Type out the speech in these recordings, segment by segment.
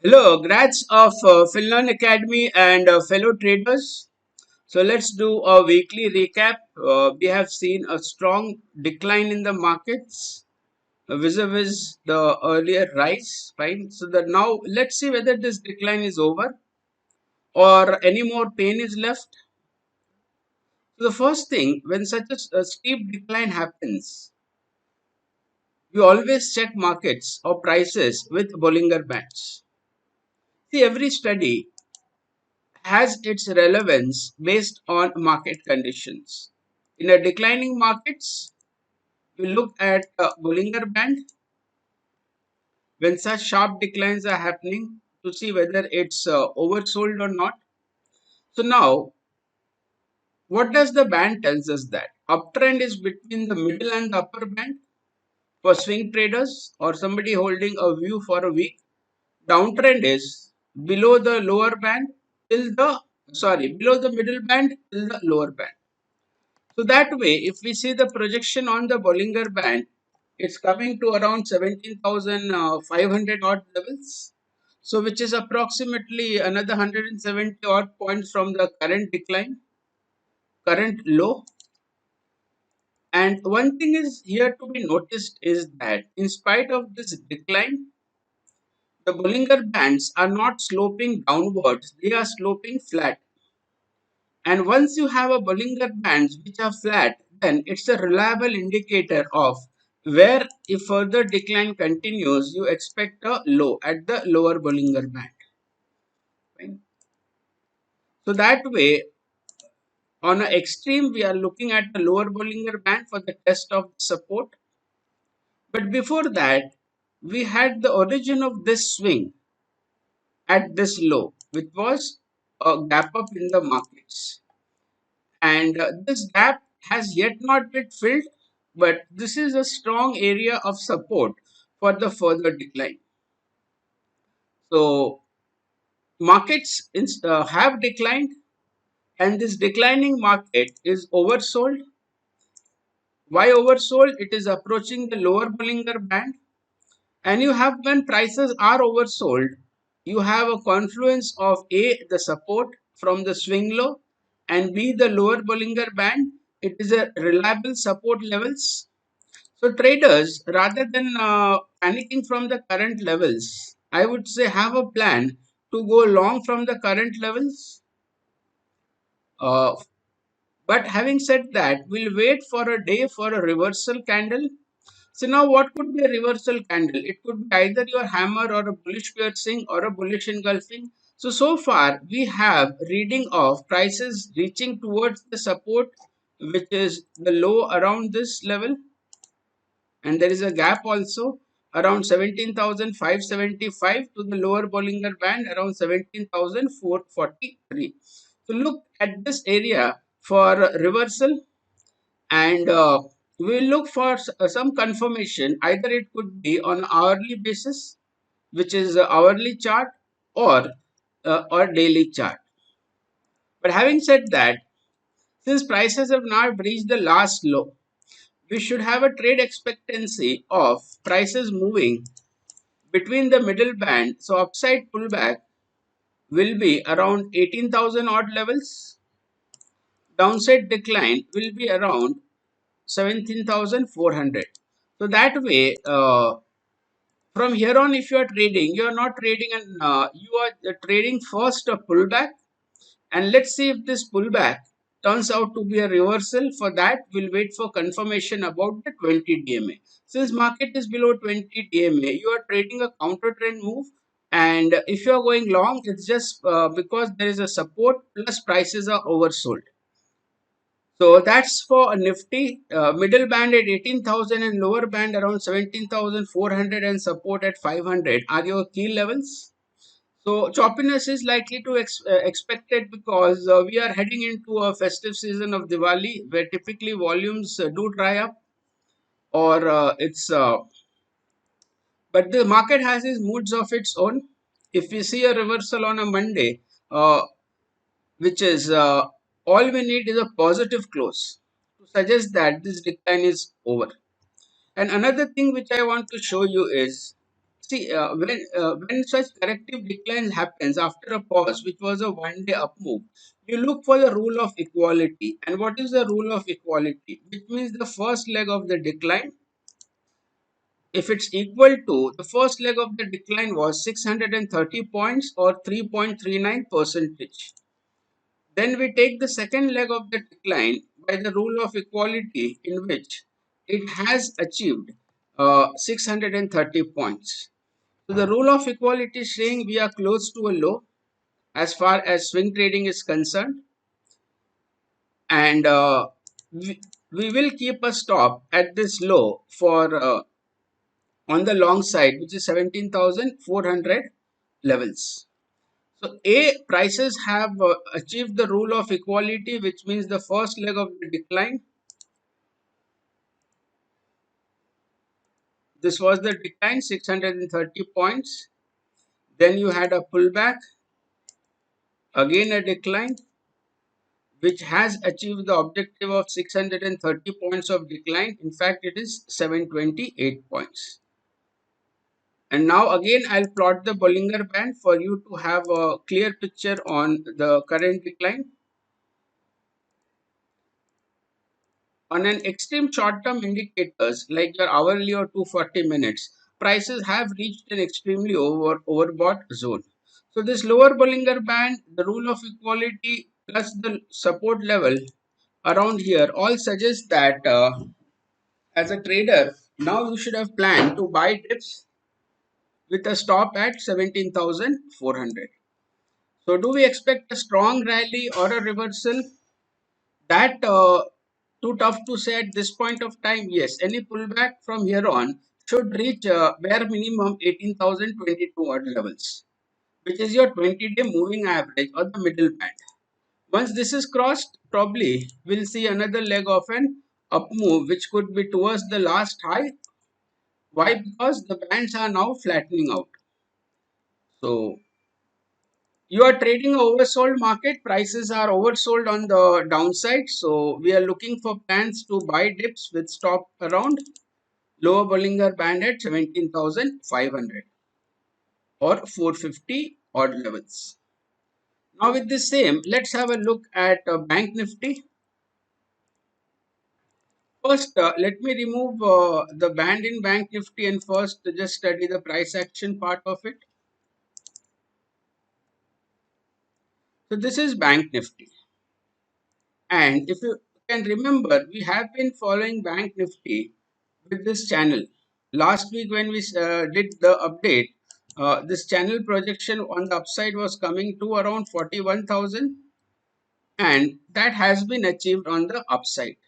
Hello, grads of FinLearn Academy and fellow traders. So let's do a weekly recap. We have seen a strong decline in the markets vis-a-vis the earlier rise, right? So that now let's see whether this decline is over or any more pain is left. So the first thing, when such a steep decline happens, we always check markets or prices with Bollinger Bands. See, every study has its relevance based on market conditions. In a declining markets, we look at a Bollinger Band when such sharp declines are happening to see whether it's oversold or not. So now, what does the band tells us that? Uptrend is between the middle and the upper band for swing traders or somebody holding a view for a week. Downtrend is below the lower band till the below the middle band till the lower band. So that way, if we see the projection on the Bollinger Band, it's coming to around 17,500 odd levels. So which is approximately another 170 odd points from the current decline, current low. And one thing is here to be noticed is that in spite of this decline, the Bollinger Bands are not sloping downwards, they are sloping flat. And once you have a Bollinger Bands which are flat, then it's a reliable indicator of where if further decline continues, you expect a low at the lower Bollinger Band. Right? So that way, on an extreme, we are looking at the lower Bollinger Band for the test of support. But before that, we had the origin of this swing at this low, which was a gap up in the markets. And this gap has yet not been filled, but this is a strong area of support for the further decline. So markets have declined, and this declining market is oversold. Why oversold? It is approaching the lower Bollinger Band, and you have, when prices are oversold, you have a confluence of A, the support from the swing low, and B, the lower Bollinger Band. It is a reliable support levels. So traders, rather than panicking from the current levels, I would say have a plan to go long from the current levels. Uh, but having said that, we'll wait for a day for a reversal candle. So now what could be a reversal candle? It could be either your hammer or a bullish piercing or a bullish engulfing. So far we have reading of prices reaching towards the support, which is the low around this level, and there is a gap also around 17,575 to the lower Bollinger Band around 17,443. So look at this area for reversal, and we'll look for some confirmation. Either it could be on hourly basis, which is a hourly chart, or daily chart. But having said that, since prices have now reached the last low, we should have a trade expectancy of prices moving between the middle band. So upside pullback will be around 18,000 odd levels. Downside decline will be around 17,400. So that way, from here on, if you are trading, you are not trading, and you are trading first a pullback, and let's see if this pullback turns out to be a reversal. For that, we'll wait for confirmation about the 20 DMA. Since market is below 20 DMA, you are trading a counter trend move, and if you are going long, it's just because there is a support plus prices are oversold. So that's for a Nifty, middle band at 18,000 and lower band around 17,400 and support at 500 are your key levels. So choppiness is likely to expected because we are heading into a festive season of Diwali where typically volumes do dry up, or but the market has its moods of its own. If we see a reversal on a Monday, which is all we need is a positive close to suggest that this decline is over. And another thing which I want to show you is, See, when such corrective decline happens after a pause, which was a one-day up move, you look for the rule of equality. And what is the rule of equality? Which means the first leg of the decline, if it's equal to the first leg of the decline was 630 points or 3.39 percentage. Then we take the second leg of the decline by the rule of equality in which it has achieved 630 points. So the rule of equality is saying we are close to a low as far as swing trading is concerned, and we will keep a stop at this low for on the long side, which is 17,400 levels. So A, prices have achieved the rule of equality, which means the first leg of the decline. This was the decline, 630 points. Then you had a pullback, again a decline, which has achieved the objective of 630 points of decline. In fact, it is 728 points. And now again, I'll plot the Bollinger Band for you to have a clear picture on the current decline. On an extreme short-term indicators like your hourly or 240 minutes, prices have reached an extremely overbought zone. So this lower Bollinger Band, the rule of equality plus the support level around here all suggest that as a trader, now you should have planned to buy dips with a stop at 17,400. So do we expect a strong rally or a reversal? That too tough to say at this point of time. Yes, any pullback from here on should reach bare minimum 18,022 odd levels, which is your 20-day moving average or the middle band. Once this is crossed, probably we'll see another leg of an up move, which could be towards the last high. Why? Because the bands are now flattening out. So you are trading a oversold market. Prices are oversold on the downside. So we are looking for plans to buy dips with stop around lower Bollinger Band at 17,500 or 450 odd levels. Now with this same, let's have a look at Bank Nifty. First, let me remove the band in Bank Nifty and first just study the price action part of it. So this is Bank Nifty. And if you can remember, we have been following Bank Nifty with this channel. Last week when we did the update, this channel projection on the upside was coming to around 41,000, and that has been achieved on the upside.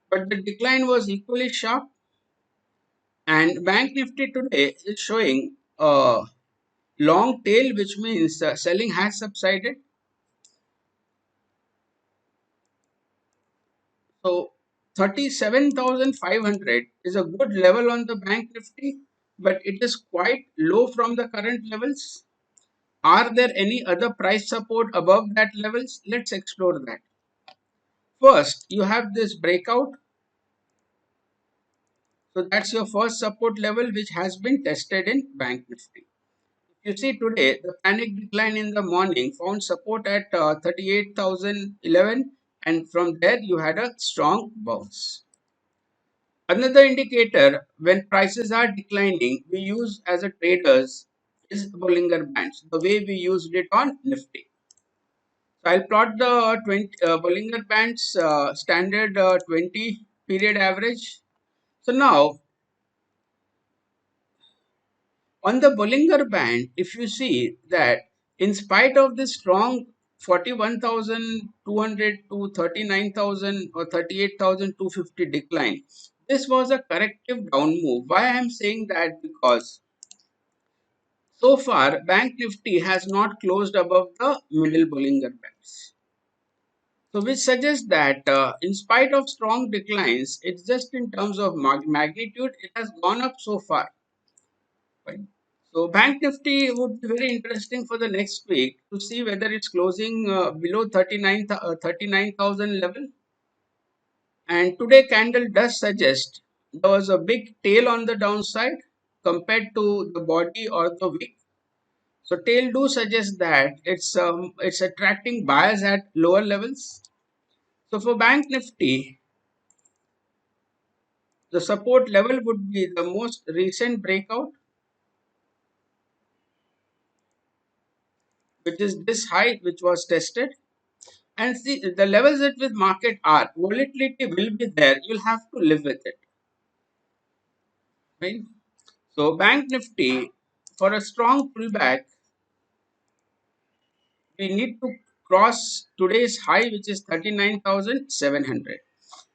But the decline was equally sharp, and Bank Nifty today is showing a long tail, which means selling has subsided. So 37,500 is a good level on the Bank Nifty, but it is quite low from the current levels. Are there any other price support above that levels? Let's explore that. First, you have this breakout. So that's your first support level which has been tested in Bank Nifty. If you see today, the panic decline in the morning found support at 38,011, and from there you had a strong bounce. Another indicator when prices are declining, we use as a traders is Bollinger Bands, the way we used it on Nifty. So I'll plot the 20 Bollinger Bands standard 20 period average. So now on the Bollinger Band, if you see that in spite of this strong 41,200 to 39,000 or 38,250 decline, this was a corrective down move. Why I am saying that? Because so far Bank Nifty has not closed above the middle Bollinger Bands. So which suggests that in spite of strong declines, it's just in terms of magnitude, it has gone up so far. Right? So Bank Nifty would be very interesting for the next week to see whether it's closing below 39,000 level. And today candle does suggest there was a big tail on the downside compared to the body or the wick. So tail do suggest that it's attracting buyers at lower levels. So for Bank Nifty, the support level would be the most recent breakout, which is this high which was tested. And see the levels that with market are volatility will be there. You'll have to live with it, right? So Bank Nifty for a strong pullback, we need to cross today's high, which is 39,700.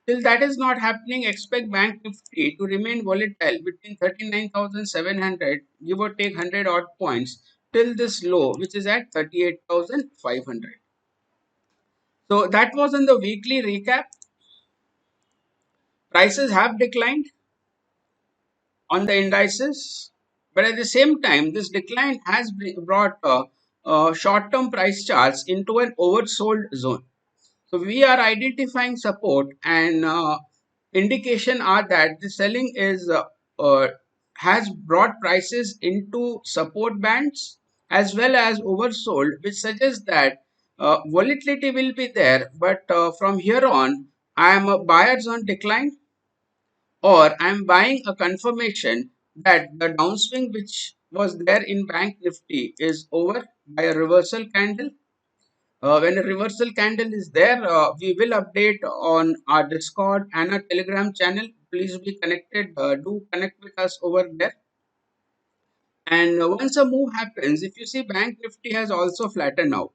Till that is not happening, expect Bank Nifty to remain volatile between 39,700, give or take 100 odd points, till this low, which is at 38,500. So that was on the weekly recap. Prices have declined on the indices, but at the same time, this decline has brought short-term price charts into an oversold zone. So we are identifying support and indication are that the selling is has brought prices into support bands as well as oversold, which suggests that volatility will be there. But from here on, I am a buyers on decline, or I am buying a confirmation that the downswing which was there in Bank Nifty is over by a reversal candle. When a reversal candle is there, we will update on our Discord and our Telegram channel. Please be connected. Do connect with us over there. And once a move happens, if you see Bank Nifty has also flattened out.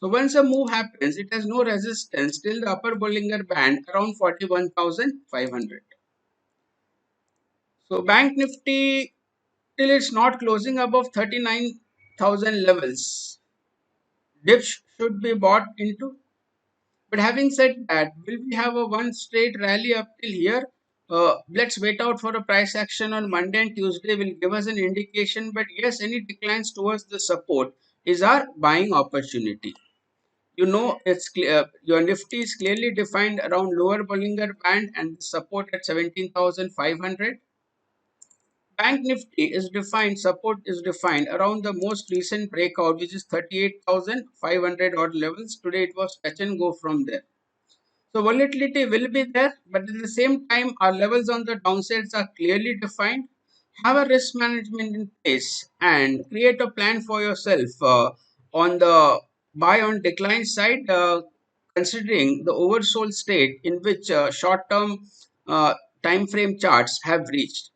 So once a move happens, it has no resistance till the upper Bollinger band around 41,500. So Bank Nifty till it's not closing above 39,000 levels, dips should be bought into. But having said that, will we have a one straight rally up till here? Let's wait out for a price action on Monday and Tuesday will give us an indication. But yes, any declines towards the support is our buying opportunity. You know, it's clear. Your Nifty is clearly defined around lower Bollinger band and support at 17,500. Bank Nifty is defined, support is defined around the most recent breakout, which is 38,500 odd levels. Today it was touch and go from there. So volatility will be there, but at the same time, our levels on the downsides are clearly defined. Have a risk management in place and create a plan for yourself on the buy on decline side, considering the oversold state in which short-term time frame charts have reached.